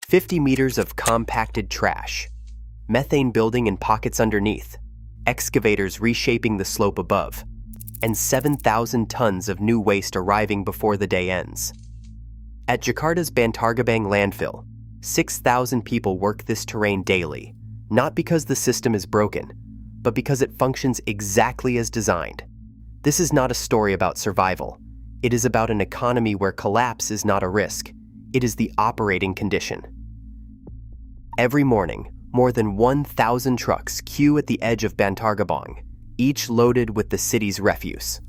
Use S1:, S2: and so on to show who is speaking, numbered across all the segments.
S1: 50 meters of compacted trash, methane building in pockets underneath, excavators reshaping the slope above, and 7,000 tons of new waste arriving before the day ends. At Jakarta's Bantargebang landfill, 6,000 people work this terrain daily, not because the system is broken, but because it functions exactly as designed. This is not a story about survival. It is about an economy where collapse is not a risk. It is the operating condition. Every morning, more than 1,000 trucks queue at the edge of Bantargebang, each loaded with the city's refuse.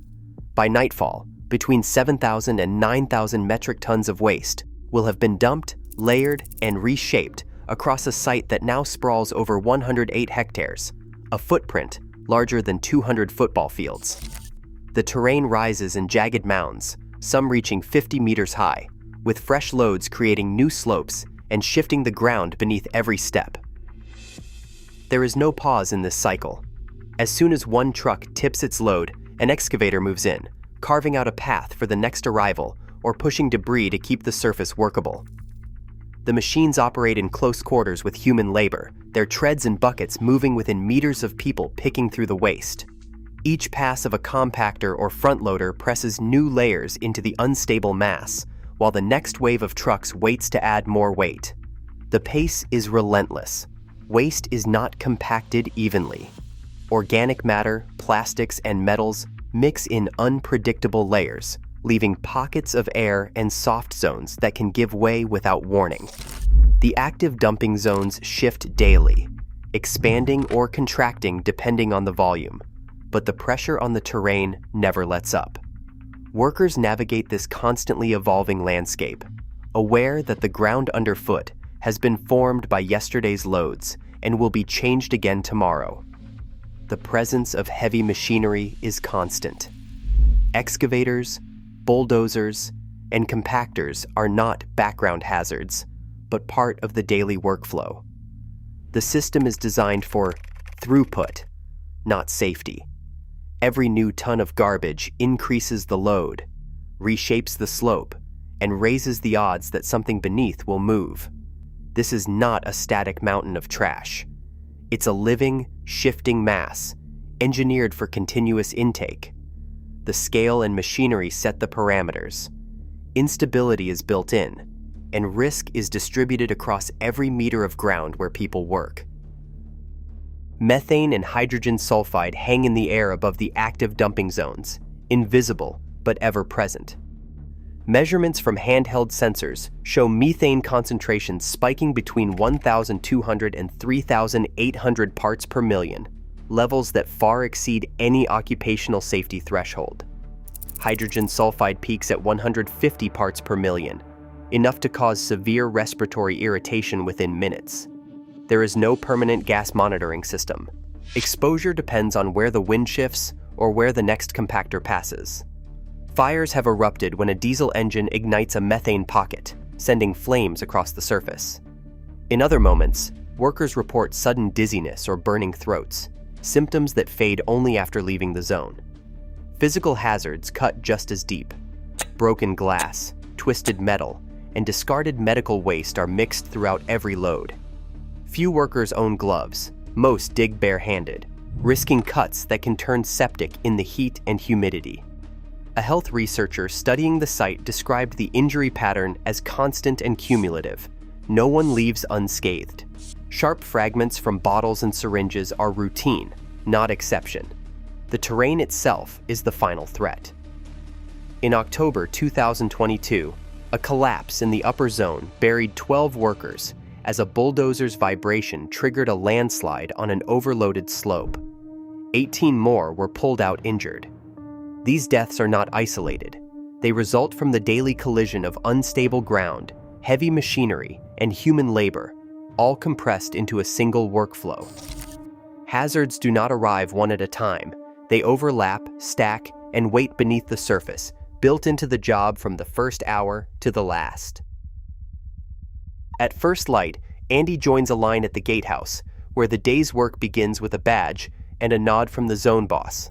S1: By nightfall, between 7,000 and 9,000 metric tons of waste will have been dumped, layered, and reshaped across a site that now sprawls over 108 hectares, a footprint larger than 200 football fields. The terrain rises in jagged mounds, some reaching 50 meters high, with fresh loads creating new slopes and shifting the ground beneath every step. There is no pause in this cycle. As soon as one truck tips its load, an excavator moves in, carving out a path for the next arrival or pushing debris to keep the surface workable. The machines operate in close quarters with human labor, their treads and buckets moving within meters of people picking through the waste. Each pass of a compactor or front loader presses new layers into the unstable mass, while the next wave of trucks waits to add more weight. The pace is relentless. Waste is not compacted evenly. Organic matter, plastics, and metals mix in unpredictable layers, leaving pockets of air and soft zones that can give way without warning. The active dumping zones shift daily, expanding or contracting depending on the volume, but the pressure on the terrain never lets up. Workers navigate this constantly evolving landscape, aware that the ground underfoot has been formed by yesterday's loads and will be changed again tomorrow. The presence of heavy machinery is constant. Excavators, bulldozers, and compactors are not background hazards, but part of the daily workflow. The system is designed for throughput, not safety. Every new ton of garbage increases the load, reshapes the slope, and raises the odds that something beneath will move. This is not a static mountain of trash. It's a living, shifting mass, engineered for continuous intake. The scale and machinery set the parameters. Instability is built in, and risk is distributed across every meter of ground where people work. Methane and hydrogen sulfide hang in the air above the active dumping zones, invisible but ever present. Measurements from handheld sensors show methane concentrations spiking between 1,200 and 3,800 parts per million, levels that far exceed any occupational safety threshold. Hydrogen sulfide peaks at 150 parts per million, enough to cause severe respiratory irritation within minutes. There is no permanent gas monitoring system. Exposure depends on where the wind shifts or where the next compactor passes. Fires have erupted when a diesel engine ignites a methane pocket, sending flames across the surface. In other moments, workers report sudden dizziness or burning throats, symptoms that fade only after leaving the zone. Physical hazards cut just as deep. Broken glass, twisted metal, and discarded medical waste are mixed throughout every load. Few workers own gloves, most dig bare-handed, risking cuts that can turn septic in the heat and humidity. A health researcher studying the site described the injury pattern as constant and cumulative. No one leaves unscathed. Sharp fragments from bottles and syringes are routine, not exception. The terrain itself is the final threat. In October 2022, a collapse in the upper zone buried 12 workers as a bulldozer's vibration triggered a landslide on an overloaded slope. 18 more were pulled out injured. These deaths are not isolated. They result from the daily collision of unstable ground, heavy machinery, and human labor, all compressed into a single workflow. Hazards do not arrive one at a time. They overlap, stack, and wait beneath the surface, built into the job from the first hour to the last. At first light, Andy joins a line at the gatehouse, where the day's work begins with a badge and a nod from the zone boss.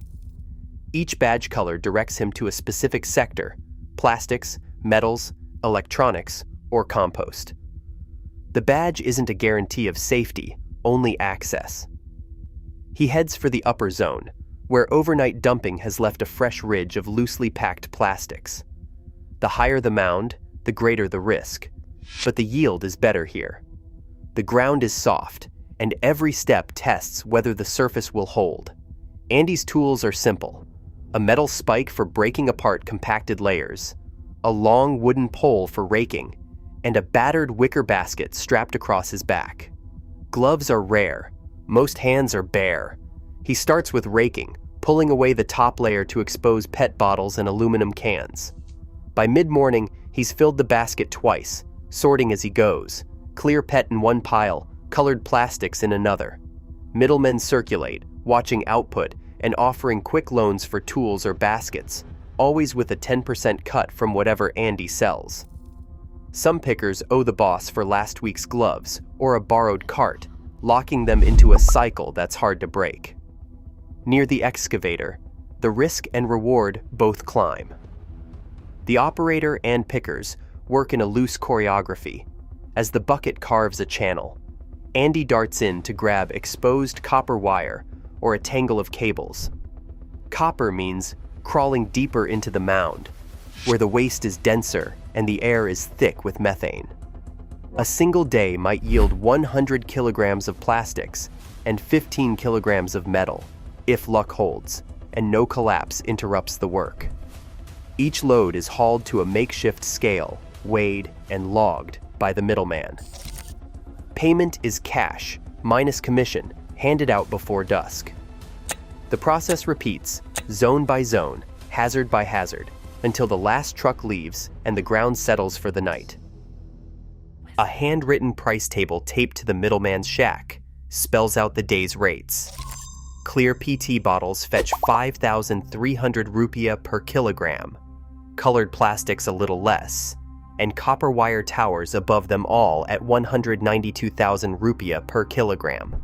S1: Each badge color directs him to a specific sector: plastics, metals, electronics, or compost. The badge isn't a guarantee of safety, only access. He heads for the upper zone, where overnight dumping has left a fresh ridge of loosely packed plastics. The higher the mound, the greater the risk, but the yield is better here. The ground is soft, and every step tests whether the surface will hold. Andy's tools are simple: a metal spike for breaking apart compacted layers, a long wooden pole for raking, and a battered wicker basket strapped across his back. Gloves are rare. Most hands are bare. He starts with raking, pulling away the top layer to expose PET bottles and aluminum cans. By mid-morning, he's filled the basket twice, sorting as he goes: clear PET in one pile, colored plastics in another. Middlemen circulate, watching output and offering quick loans for tools or baskets, always with a 10% cut from whatever Andy sells. Some pickers owe the boss for last week's gloves or a borrowed cart, locking them into a cycle that's hard to break. Near the excavator, the risk and reward both climb. The operator and pickers work in a loose choreography. As the bucket carves a channel, Andy darts in to grab exposed copper wire or a tangle of cables. Copper means crawling deeper into the mound, where the waste is denser and the air is thick with methane. A single day might yield 100 kilograms of plastics and 15 kilograms of metal, if luck holds, and no collapse interrupts the work. Each load is hauled to a makeshift scale, weighed and logged by the middleman. Payment is cash, minus commission, handed out before dusk. The process repeats, zone by zone, hazard by hazard, until the last truck leaves and the ground settles for the night. A handwritten price table taped to the middleman's shack spells out the day's rates. Clear PT bottles fetch 5,300 rupiah per kilogram, colored plastics a little less, and copper wire towers above them all at 192,000 rupiah per kilogram.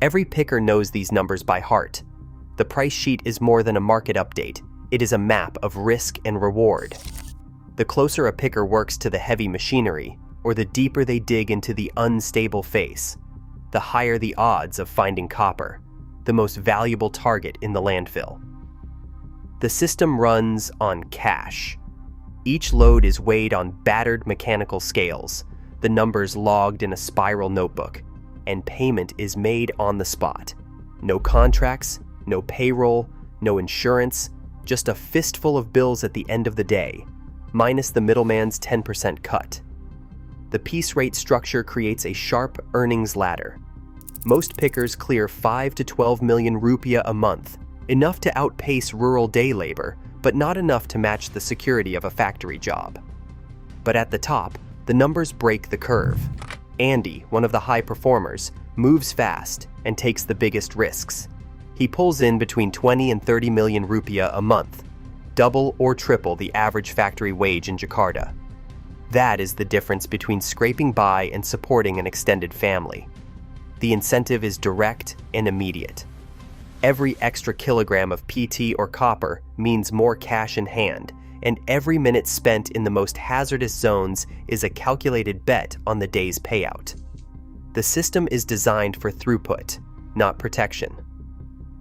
S1: Every picker knows these numbers by heart. The price sheet is more than a market update. It is a map of risk and reward. The closer a picker works to the heavy machinery, or the deeper they dig into the unstable face, the higher the odds of finding copper, the most valuable target in the landfill. The system runs on cash. Each load is weighed on battered mechanical scales, the numbers logged in a spiral notebook, and payment is made on the spot. No contracts, no payroll, no insurance, just a fistful of bills at the end of the day, minus the middleman's 10% cut. The piece rate structure creates a sharp earnings ladder. Most pickers clear 5 to 12 million rupiah a month, enough to outpace rural day labor, but not enough to match the security of a factory job. But at the top, the numbers break the curve. Andy, one of the high performers, moves fast and takes the biggest risks. He pulls in between 20 and 30 million rupiah a month, double or triple the average factory wage in Jakarta. That is the difference between scraping by and supporting an extended family. The incentive is direct and immediate. Every extra kilogram of PT or copper means more cash in hand, and every minute spent in the most hazardous zones is a calculated bet on the day's payout. The system is designed for throughput, not protection.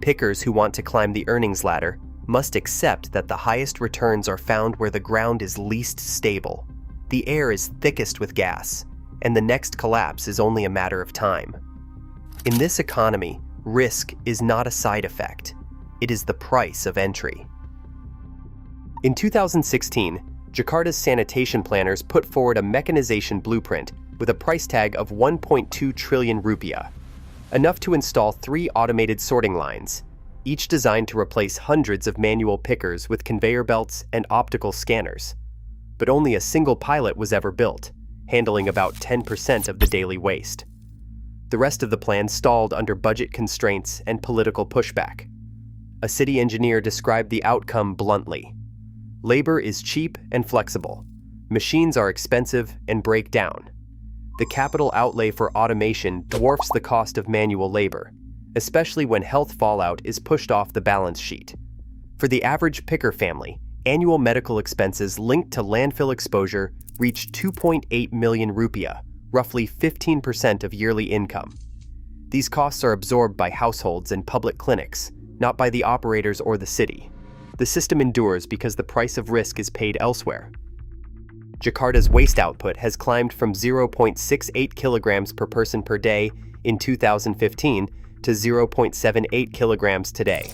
S1: Pickers who want to climb the earnings ladder must accept that the highest returns are found where the ground is least stable, the air is thickest with gas, and the next collapse is only a matter of time. In this economy, risk is not a side effect. It is the price of entry. In 2016, Jakarta's sanitation planners put forward a mechanization blueprint with a price tag of 1.2 trillion rupiah, enough to install 3 automated sorting lines, each designed to replace hundreds of manual pickers with conveyor belts and optical scanners. But only a single pilot was ever built, handling about 10% of the daily waste. The rest of the plan stalled under budget constraints and political pushback. A city engineer described the outcome bluntly. Labor is cheap and flexible. Machines are expensive and break down. The capital outlay for automation dwarfs the cost of manual labor, especially when health fallout is pushed off the balance sheet. For the average picker family, annual medical expenses linked to landfill exposure reach 2.8 million rupiah, roughly 15% of yearly income. These costs are absorbed by households and public clinics, not by the operators or the city. The system endures because the price of risk is paid elsewhere. Jakarta's waste output has climbed from 0.68 kilograms per person per day in 2015 to 0.78 kilograms today.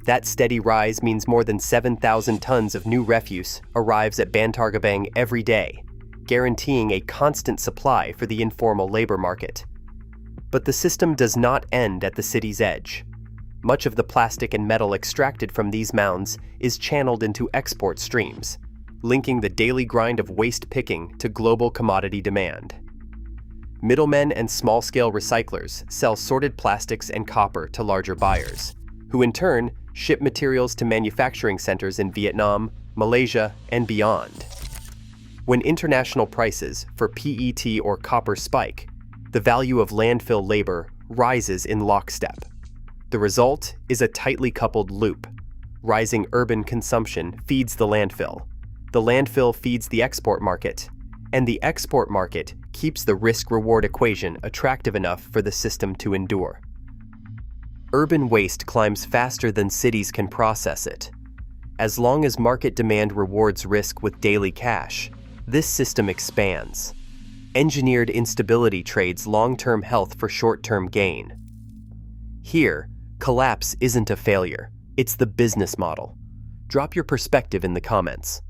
S1: That steady rise means more than 7,000 tons of new refuse arrives at Bantargebang every day, guaranteeing a constant supply for the informal labor market. But the system does not end at the city's edge. Much of the plastic and metal extracted from these mounds is channeled into export streams, linking the daily grind of waste picking to global commodity demand. Middlemen and small-scale recyclers sell sorted plastics and copper to larger buyers, who in turn ship materials to manufacturing centers in Vietnam, Malaysia, and beyond. When international prices for PET or copper spike, the value of landfill labor rises in lockstep. The result is a tightly coupled loop. Rising urban consumption feeds the landfill feeds the export market, and the export market keeps the risk-reward equation attractive enough for the system to endure. Urban waste climbs faster than cities can process it. As long as market demand rewards risk with daily cash, this system expands. Engineered instability trades long-term health for short-term gain. Here, collapse isn't a failure, it's the business model. Drop your perspective in the comments.